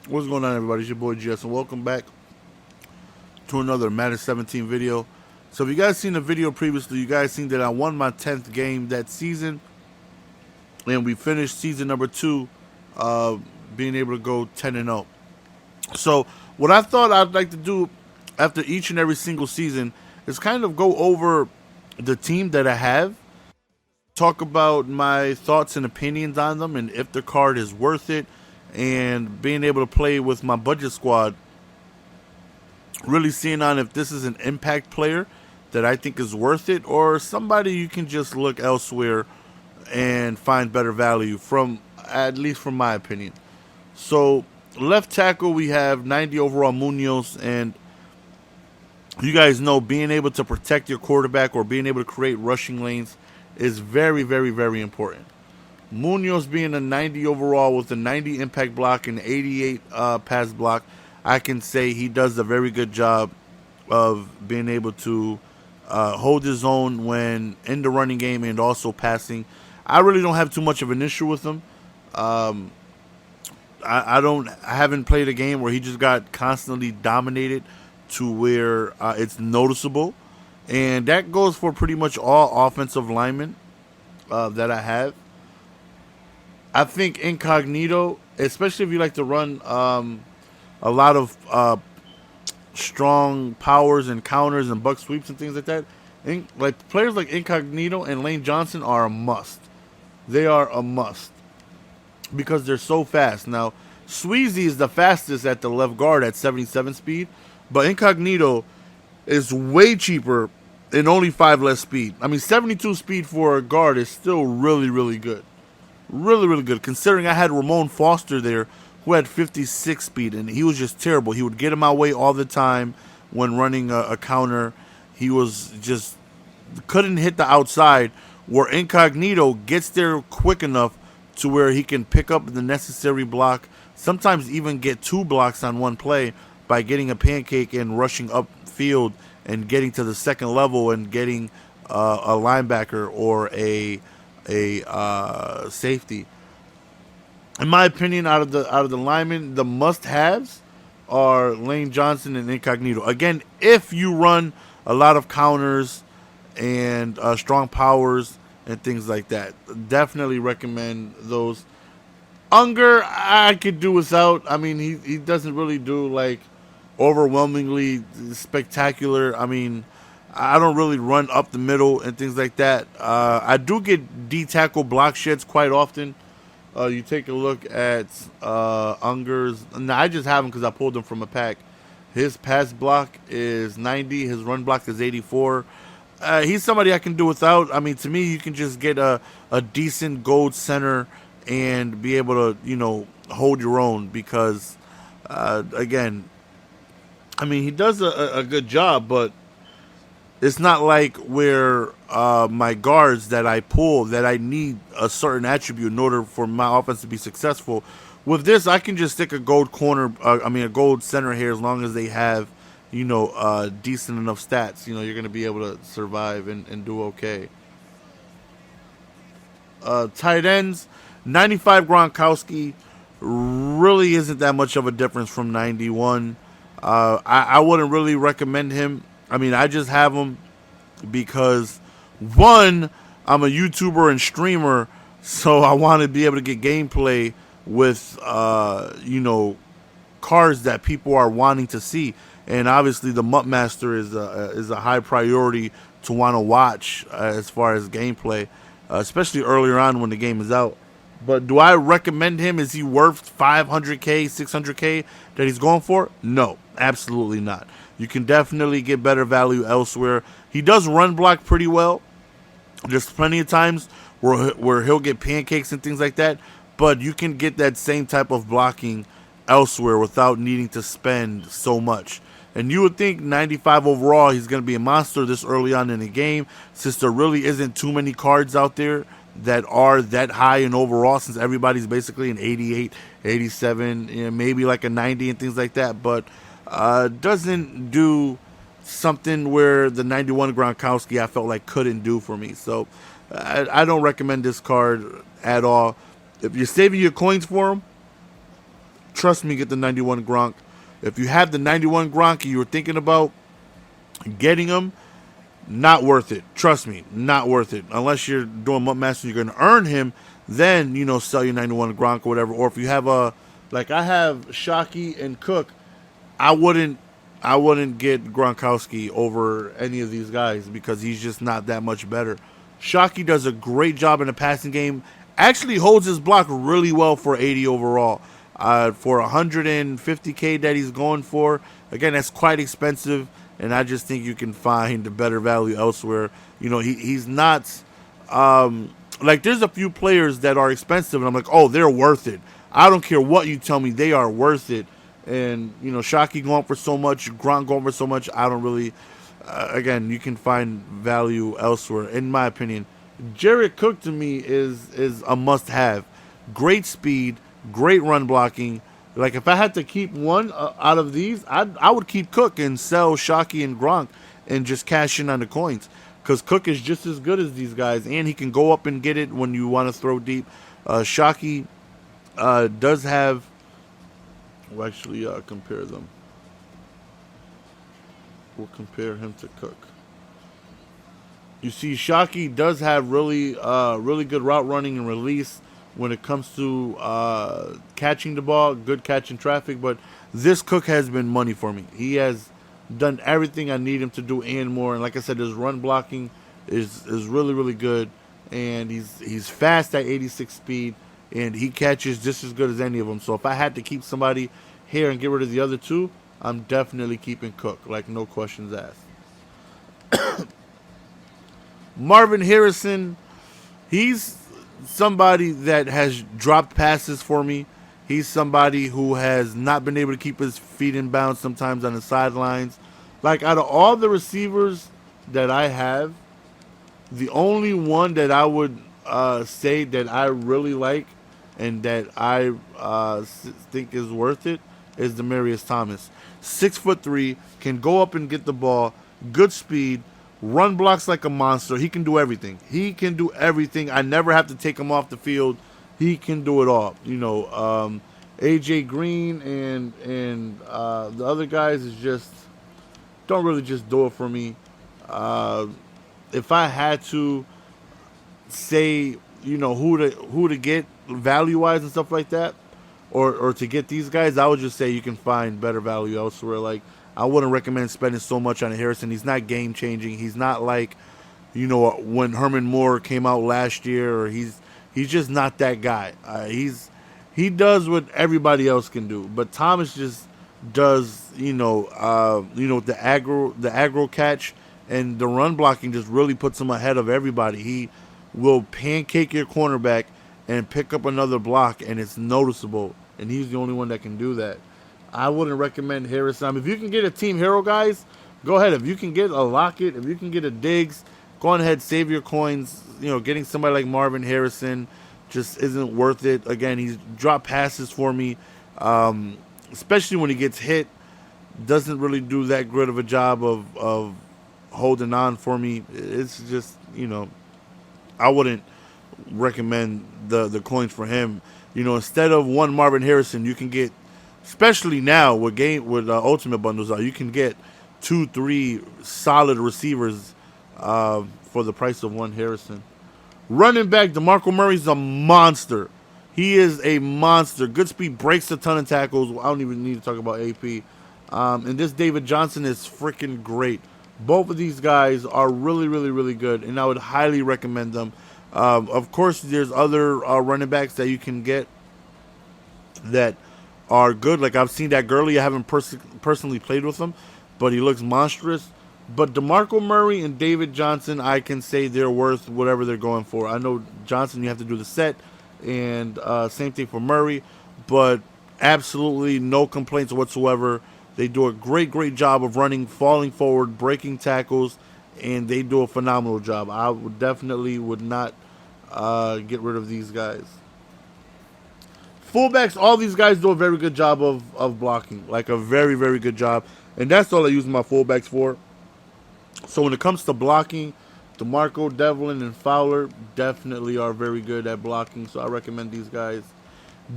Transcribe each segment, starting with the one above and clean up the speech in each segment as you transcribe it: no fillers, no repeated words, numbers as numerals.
What's going on, everybody? It's your boy GS, and welcome back to another Madden 17 video. So if you guys seen the video previously, you guys seen that I won my 10th game that season, and we finished season number 2, being able to go 10-0. So what I thought I'd like to do after each and every single season is kind of go over the team that I have, talk about my thoughts and opinions on them, and if the card is worth it, and being able to play with my budget squad, really seeing on if this is an impact player that I think is worth it, or somebody you can just look elsewhere and find better value from, at least from my opinion. So left tackle, we have 90 overall Munoz, and you guys know being able to protect your quarterback or being able to create rushing lanes is very, very, very important. Munoz being a 90 overall with a 90 impact block and 88 pass block, I can say he does a very good job of being able to hold his own when in the running game and also passing. I really don't have too much of an issue with him. I haven't played a game where he just got constantly dominated to where it's noticeable, and that goes for pretty much all offensive linemen that I have. I think Incognito, especially if you like to run a lot of strong powers and counters and buck sweeps and things like that, like players like Incognito and Lane Johnson are a must. They are a must because they're so fast. Now, Sweezy is the fastest at the left guard at 77 speed, but Incognito is way cheaper and only 5 less speed. I mean, 72 speed for a guard is still really, really good. Really, really good, considering I had Ramon Foster there who had 56 speed, and he was just terrible. He would get in my way all the time when running a counter. He was just couldn't hit the outside, where Incognito gets there quick enough to where he can pick up the necessary block, sometimes even get 2 blocks on one play by getting a pancake and rushing upfield and getting to the second level and getting a linebacker or a safety. In my opinion, out of the linemen, the must-haves are Lane Johnson and Incognito. Again, if you run a lot of counters and strong powers and things like that, definitely recommend those. Unger, I could do without. I mean, he doesn't really do like overwhelmingly spectacular. I mean, I don't really run up the middle and things like that. I do get D-tackle block sheds quite often. You take a look at Unger's. Now, I just have him because I pulled him from a pack. His pass block is 90. His run block is 84. He's somebody I can do without. I mean, to me, you can just get a decent gold center and be able to, hold your own because, again, I mean, he does a good job, but it's not like where my guards that I pull that I need a certain attribute in order for my offense to be successful. With this, I can just stick a gold a gold center here as long as they have, decent enough stats. You're going to be able to survive and do okay. Tight ends, 95 Gronkowski really isn't that much of a difference from 91. I wouldn't really recommend him. I mean, I just have him because, one, I'm a YouTuber and streamer, so I want to be able to get gameplay with, cars that people are wanting to see. And obviously, the Mutt Master is a high priority to want to watch as far as gameplay, especially earlier on when the game is out. But do I recommend him? Is he worth 500K, 600K that he's going for? No, absolutely not. You can definitely get better value elsewhere. He does run block pretty well. There's plenty of times where he'll get pancakes and things like that, but you can get that same type of blocking elsewhere without needing to spend so much. And you would think 95 overall, he's going to be a monster this early on in the game, since there really isn't too many cards out there that are that high in overall, since everybody's basically an 88, 87, maybe like a 90 and things like that. But doesn't do something where the 91 Gronkowski I felt like couldn't do for me. So I don't recommend this card at all. If you're saving your coins for him, trust me, get the 91 Gronk. If you have the 91 Gronk and you were thinking about getting him, not worth it. Trust me, not worth it. Unless you're doing Mutt Master, you're going to earn him. Then, you know, sell your 91 Gronk or whatever. Or if you have like I have Shockey and Cook, I wouldn't get Gronkowski over any of these guys because he's just not that much better. Shockey does a great job in the passing game. Actually holds his block really well for 80 overall. For 150K that he's going for, again, that's quite expensive, and I just think you can find a better value elsewhere. You know, he's not like there's a few players that are expensive, and I'm like, oh, they're worth it. I don't care what you tell me, they are worth it. And, you know, Shockey going for so much, Gronk going for so much, I don't really, again, you can find value elsewhere, in my opinion. Jared Cook, to me, is a must-have. Great speed, great run blocking. Like, if I had to keep one out of these, I would keep Cook and sell Shockey and Gronk and just cash in on the coins. Because Cook is just as good as these guys, and he can go up and get it when you want to throw deep. Shockey does have... We'll actually compare them. We'll compare him to Cook. You see, Shockey does have really good route running and release when it comes to catching the ball, good catch in traffic. But this Cook has been money for me. He has done everything I need him to do and more. And like I said, his run blocking is really good, and he's fast at 86 speed. And he catches just as good as any of them. So if I had to keep somebody here and get rid of the other two, I'm definitely keeping Cook. Like, no questions asked. Marvin Harrison, he's somebody that has dropped passes for me. He's somebody who has not been able to keep his feet in bounds sometimes on the sidelines. Like, out of all the receivers that I have, the only one that I would say that I really like and that I think is worth it is Demaryius Thomas. 6'3", can go up and get the ball, good speed, run blocks like a monster. He can do everything. He can do everything. I never have to take him off the field. He can do it all. You know, AJ Green and the other guys is just don't really just do it for me. If I had to say, you know, who to get value wise and stuff like that, or to get these guys, I would just say you can find better value elsewhere. Like, I wouldn't recommend spending so much on Harrison. He's not game changing. He's not like, you know, when Herman Moore came out last year, or he's just not that guy. He does what everybody else can do, but Thomas just does, the aggro catch and the run blocking just really puts him ahead of everybody. He will pancake your cornerback and pick up another block, and it's noticeable, and he's the only one that can do that. I wouldn't recommend Harrison. If you can get a team hero, guys, go ahead. If you can get a Lockett, if you can get a Diggs, go on ahead, save your coins. You know, getting somebody like Marvin Harrison just isn't worth it. Again, he's dropped passes for me, especially when he gets hit. Doesn't really do that good of a job of holding on for me. It's just, I wouldn't recommend the coins for him. Instead of one Marvin Harrison, you can get, especially now with Ultimate Bundles out, you can get 2-3 solid receivers for the price of one Harrison. Running back, DeMarco Murray's a monster. He is a monster. Good speed, breaks a ton of tackles. I don't even need to talk about AP. And this David Johnson is freaking great. Both of these guys are really, really, really good, and I would highly recommend them. Of course, there's other running backs that you can get that are good. Like, I've seen that Gurley. I haven't personally played with him, but he looks monstrous. But DeMarco Murray and David Johnson, I can say they're worth whatever they're going for. I know Johnson, you have to do the set, and same thing for Murray, but absolutely no complaints whatsoever. They do a great, great job of running, falling forward, breaking tackles, and they do a phenomenal job. I would not get rid of these guys. Fullbacks, all these guys do a very good job of blocking, like a very, very good job. And that's all I use my fullbacks for. So when it comes to blocking, DeMarco, Devlin, and Fowler definitely are very good at blocking. So I recommend these guys.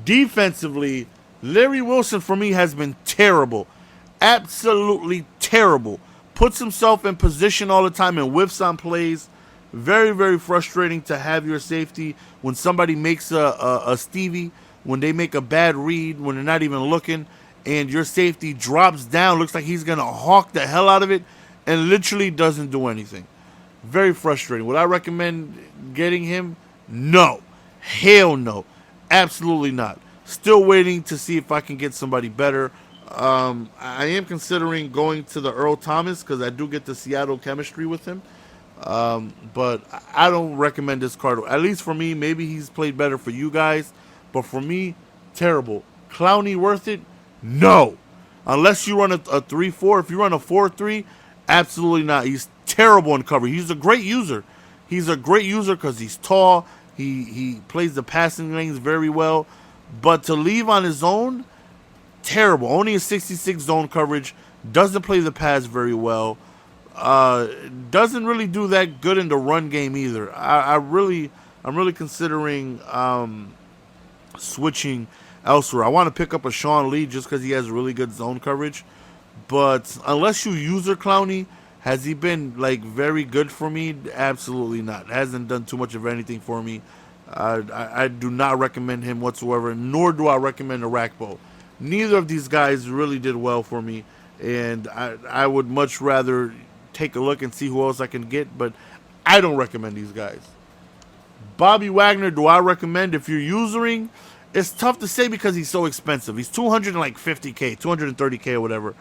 Defensively, Larry Wilson for me has been terrible. Absolutely terrible. Puts himself in position all the time and whiffs on plays. Very, very frustrating to have your safety when somebody makes a Stevie, when they make a bad read, when they're not even looking, and your safety drops down, looks like he's going to hawk the hell out of it, and literally doesn't do anything. Very frustrating. Would I recommend getting him? No. Hell no. Absolutely not. Still waiting to see if I can get somebody better. I am considering going to the Earl Thomas because I do get the Seattle chemistry with him. But I don't recommend this card. At least for me, maybe he's played better for you guys. But for me, terrible. Clowney worth it? No. Unless you run a 3-4. If you run a 4-3, absolutely not. He's terrible in cover. He's a great user. He's a great user because he's tall. He plays the passing lanes very well. But to leave on his own, terrible. Only a 66 zone coverage. Doesn't play the pass very well. Doesn't really do that good in the run game either. I'm really considering switching elsewhere. I want to pick up a Sean Lee just because he has really good zone coverage. But unless you user Clowney, has he been like very good for me? Absolutely not. Hasn't done too much of anything for me. I do not recommend him whatsoever, nor do I recommend Arakpo. Neither of these guys really did well for me, and I would much rather take a look and see who else I can get, but I don't recommend these guys. Bobby Wagner, do I recommend if you're usering? It's tough to say because he's so expensive. He's 250K, 230K or whatever.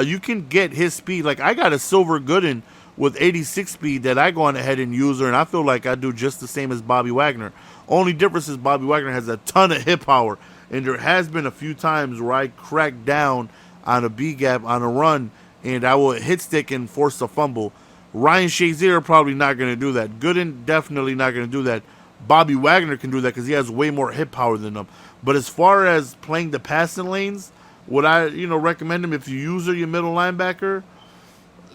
You can get his speed. Like I got a Silver Gooden with 86 speed that I go on ahead and use her, and I feel like I do just the same as Bobby Wagner. Only difference is Bobby Wagner has a ton of hip power, and there has been a few times where I crack down on a B gap on a run, and I will hit stick and force a fumble. Ryan Shazier probably not going to do that. Gooden definitely not going to do that. Bobby Wagner can do that because he has way more hip power than them. But as far as playing the passing lanes, would I recommend him if you use your middle linebacker?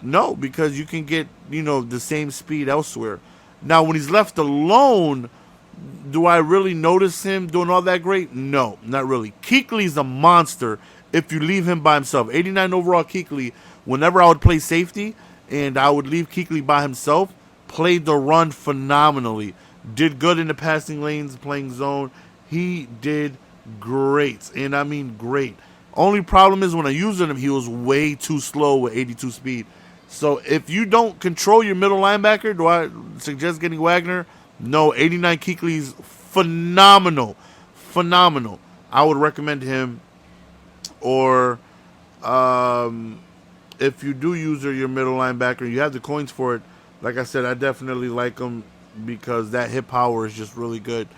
No, because you can get, the same speed elsewhere. Now, when he's left alone, do I really notice him doing all that great? No, not really. Kuechly's a monster if you leave him by himself. 89 overall Kuechly, whenever I would play safety and I would leave Kuechly by himself, played the run phenomenally. Did good in the passing lanes, playing zone. He did great, and I mean great. Only problem is when I used him, he was way too slow with 82 speed. So if you don't control your middle linebacker, do I suggest getting Wagner? No, 89 Kuechly's phenomenal. Phenomenal. I would recommend him. Or if you do use your middle linebacker, you have the coins for it. Like I said, I definitely like him because that hip power is just really good.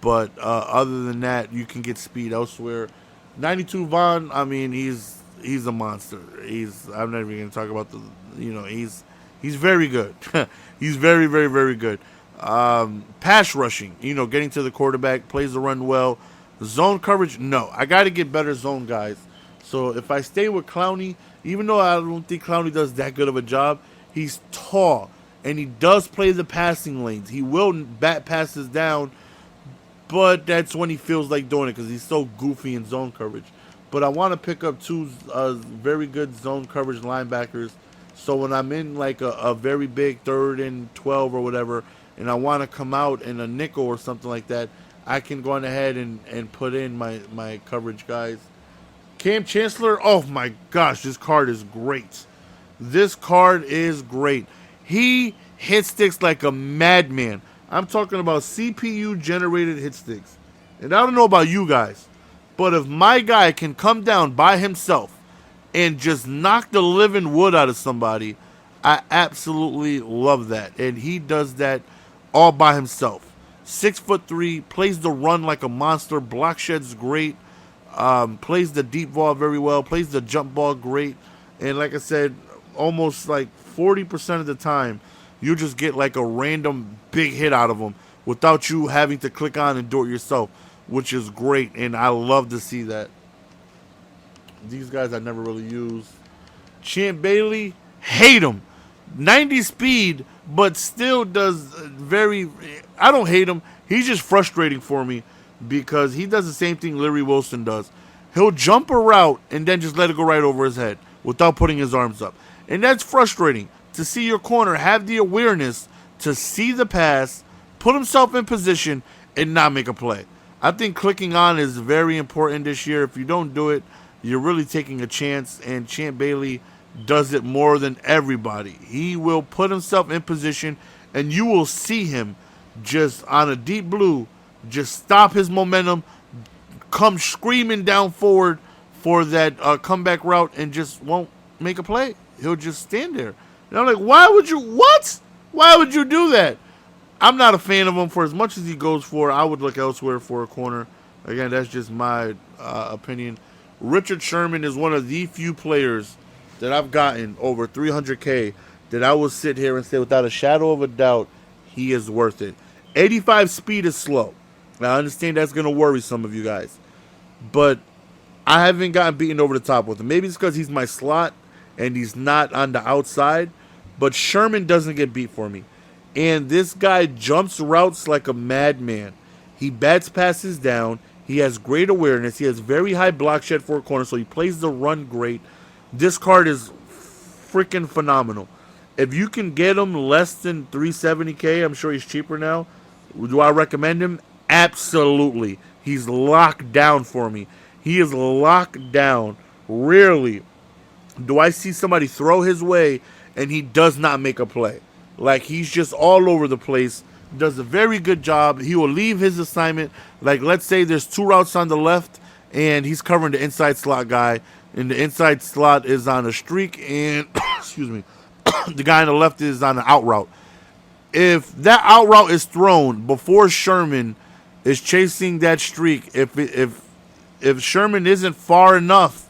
But other than that, you can get speed elsewhere. 92 Vaughn, I mean, he's a monster. I'm not even going to talk about he's very good. He's very, very, very good. Pass rushing, getting to the quarterback, plays the run well. Zone coverage, no. I got to get better zone guys. So if I stay with Clowney, even though I don't think Clowney does that good of a job, he's tall, and he does play the passing lanes. He will bat passes down, but that's when he feels like doing it because he's so goofy in zone coverage. But I want to pick up two very good zone coverage linebackers. So when I'm in like a very big 3rd and 12 or whatever, and I want to come out in a nickel or something like that, I can go on ahead and put in my coverage guys. Cam Chancellor, oh my gosh, this card is great. This card is great. He hit sticks like a madman. I'm talking about CPU-generated hit sticks. And I don't know about you guys, but if my guy can come down by himself and just knock the living wood out of somebody, I absolutely love that. And he does that all by himself. 6'3", plays the run like a monster. Block shed's great. Plays the deep ball very well. Plays the jump ball great. And like I said, almost like 40% of the time, you just get like a random big hit out of him without you having to click on and do it yourself, which is great. And I love to see that. These guys I never really used. Champ Bailey, hate him. 90 speed, but still does I don't hate him. He's just frustrating for me because he does the same thing Larry Wilson does. He'll jump a route and then just let it go right over his head without putting his arms up. And that's frustrating to see your corner have the awareness to see the pass, put himself in position, and not make a play. I think clicking on is very important this year. If you don't do it, you're really taking a chance, and Champ Bailey does it more than everybody. He will put himself in position, and you will see him just on a deep blue, just stop his momentum, come screaming down forward for that comeback route, and just won't make a play. He'll just stand there. And I'm like, why would you, what? Why would you do that? I'm not a fan of him. For as much as he goes for, I would look elsewhere for a corner. Again, that's just my opinion. Richard Sherman is one of the few players that I've gotten over 300K that I will sit here and say without a shadow of a doubt, he is worth it. 85 speed is slow. Now, I understand that's going to worry some of you guys. But I haven't gotten beaten over the top with him. Maybe it's because he's my slot and he's not on the outside. But Sherman doesn't get beat for me. And this guy jumps routes like a madman. He bats passes down. He has great awareness. He has very high block shed for a corner, so he plays the run great. This card is freaking phenomenal. If you can get him less than 370K, I'm sure he's cheaper now. Do I recommend him? Absolutely. He's locked down for me. He is locked down. Rarely do I see somebody throw his way and he does not make a play. Like, he's just all over the place. Does a very good job. He will leave his assignment. Like, let's say there's two routes on the left and he's covering the inside slot guy, and the inside slot is on a streak, and excuse me, the guy on the left is on an out route. If that out route is thrown before Sherman is chasing that streak, if Sherman isn't far enough,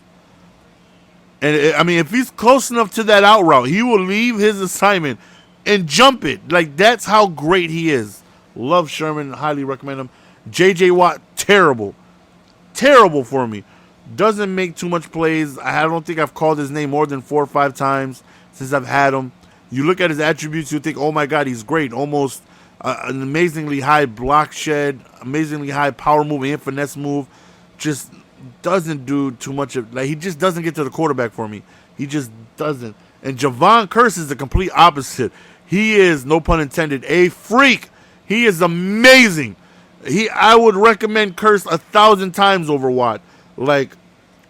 and if he's close enough to that out route, he will leave his assignment and jump it. Like, that's how great he is. Love Sherman. Highly recommend him. J.J. Watt, terrible. Terrible for me. Doesn't make too much plays. I don't think I've called his name more than 4 or 5 times since I've had him. You look at his attributes, you think, oh my God, he's great. Almost an amazingly high block shed, amazingly high power move and finesse move. Just doesn't do too much of, like, he just doesn't get to the quarterback for me. He just doesn't. And Javon Curse is the complete opposite. He is, no pun intended, a freak. He is amazing. I would recommend Curse 1,000 times over Watt. Like,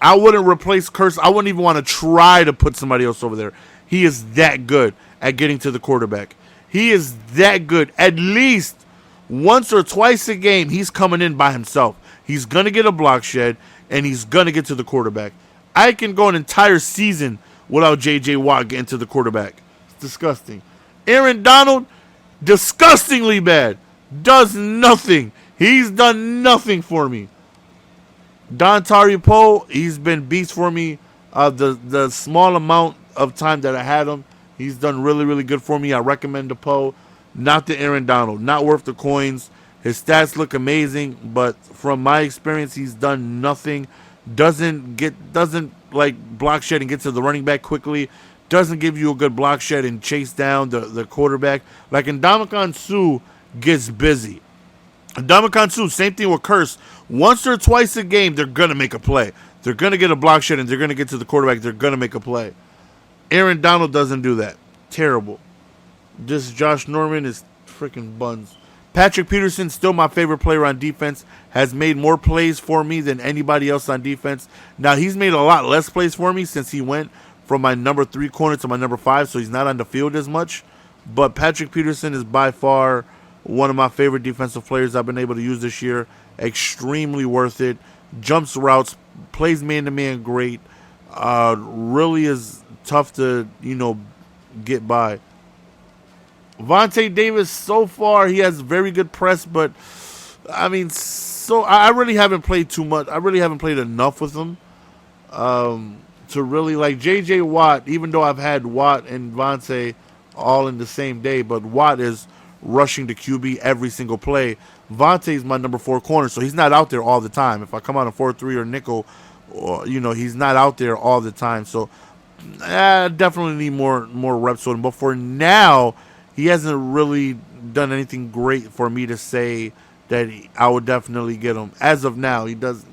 I wouldn't replace Curse. I wouldn't even want to try to put somebody else over there. He is that good at getting to the quarterback. He is that good. At least once or twice a game, he's coming in by himself. He's going to get a block shed, and he's going to get to the quarterback. I can go an entire season without J.J. Watt getting to the quarterback. It's disgusting. Aaron Donald, disgustingly bad. Does nothing. He's done nothing for me. Dontari Poe, he's been beast for me. The small amount of time that I had him, he's done really, really good for me. I recommend the Poe, not the Aaron Donald. Not worth the coins. His stats look amazing, but from my experience, he's done nothing. Doesn't like block shed and get to the running back quickly. Doesn't give you a good block shed and chase down the quarterback. Like, Ndamukong Suh gets busy. Ndamukong Suh, same thing with Curse. Once or twice a game, they're going to make a play. They're going to get a block shed and they're going to get to the quarterback. They're going to make a play. Aaron Donald doesn't do that. Terrible. This Josh Norman is freaking buns. Patrick Peterson, still my favorite player on defense, has made more plays for me than anybody else on defense. Now, he's made a lot less plays for me since he went from my number 3 corner to my number 5, so he's not on the field as much. But Patrick Peterson is by far one of my favorite defensive players I've been able to use this year. Extremely worth it. Jumps routes, plays man-to-man great. Really is tough to, get by. Vontae Davis, so far, he has very good press, but, I really haven't played too much. I really haven't played enough with him to really, like, J.J. Watt, even though I've had Watt and Vontae all in the same day, but Watt is rushing the QB every single play. Vontae is my number 4 corner, so he's not out there all the time. If I come out a 4-3 or nickel, he's not out there all the time. So I definitely need more reps with him. But for now, he hasn't really done anything great for me to say that I would definitely get him. As of now, he does,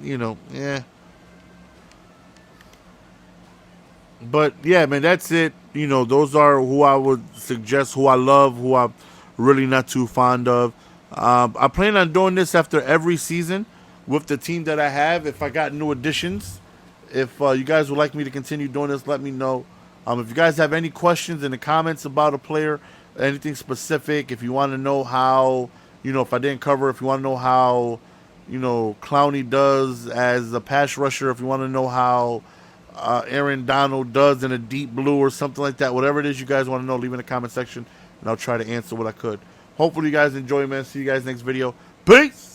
But yeah, man, that's it. You know, those are who I would suggest, who I love, who I'm really not too fond of. I plan on doing this after every season with the team that I have. If I got new additions, if you guys would like me to continue doing this, let me know. If you guys have any questions in the comments about a player, anything specific, if you want to know how, you know, if I didn't cover, if you want to know how, you know, Clowney does as a pass rusher, if you want to know how Aaron Donald does in a deep blue or something like that, whatever it is you guys want to know, leave in the comment section, and I'll try to answer what I could. Hopefully you guys enjoy, man. See you guys next video. Peace!